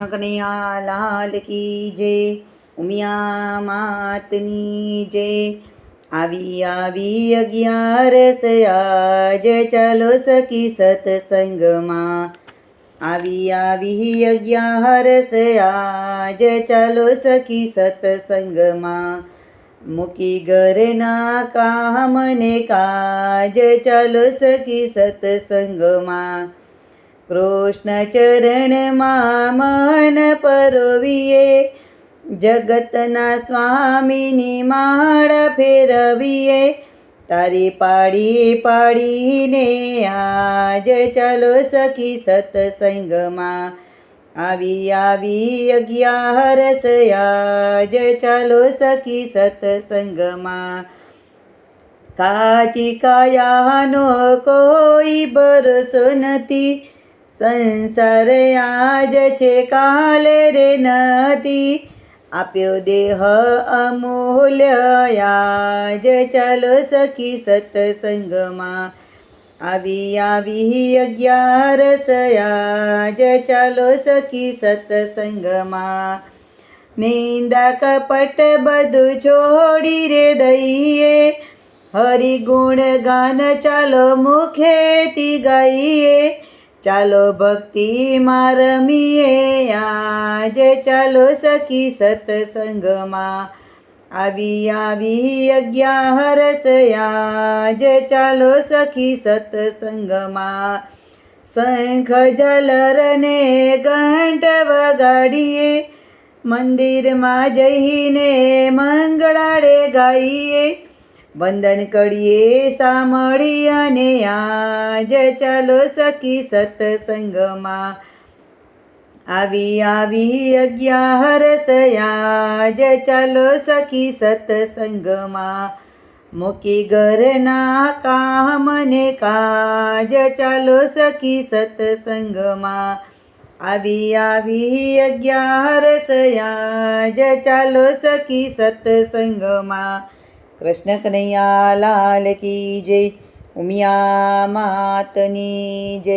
કનૈયા લાલ કી જય, ઉમિયા માતની જય। આવી આવી 11 આજ ચાલો સખી સત્સંગમાં। આવી આવી 11 આજ ચાલો સખી સત્સંગમાં। મૂકી ઘરના કામ ને કાજ ચાલો સખી સત્સંગમાં। કૃષ્ણ ચરણમાં મન પરોવીએ, જગતના સ્વામીની માળા ફેરવીએ। તારી પાડી પાડીને આજ ચાલો સખી સત્સંગમાં। આવી આવી 11 આજ ચાલો સખી સત્સંગમાં। કાચી કાયાનો કોઈ ભરોસો નથી, સંસાર આજ છે કાલે રે નથી। આપ્યો દેહ અમૂલ્ય આજ ચાલો સખી સત્સંગમાં। આવી આવી 11 આજ ચાલો સખી સત્સંગમાં। નિંદા કપટ બધું છોડી રે દઈએ, હરિગુણ ગાન ચાલો મુખેથી ગાઈએ। ચાલો ભક્તિમાં રમીએ આજ ચાલો સખી સત્સંગમાં। આવી આવી 11 આજ ચાલો સખી સત્સંગમાં। શંખ ઝાલરને ઘંટ વગાડીએ, મંદિરમાં જઈને મંગળાડે ગાઈએ। વંદન કરીએ સાંભળી અને આજ ચાલો સખી સત્સંગમાં। આવી આવી 11 આજ ચાલો સખી સત્સંગમાં। મૂકી ઘરના કામ ને કાજ ચાલો સખી સત્સંગમાં। આવી આવી 11 આજ ચાલો સખી સત્સંગમાં। કૃષ્ણ કનૈયા લાલ કી જય, ઉમિયા માતની જય।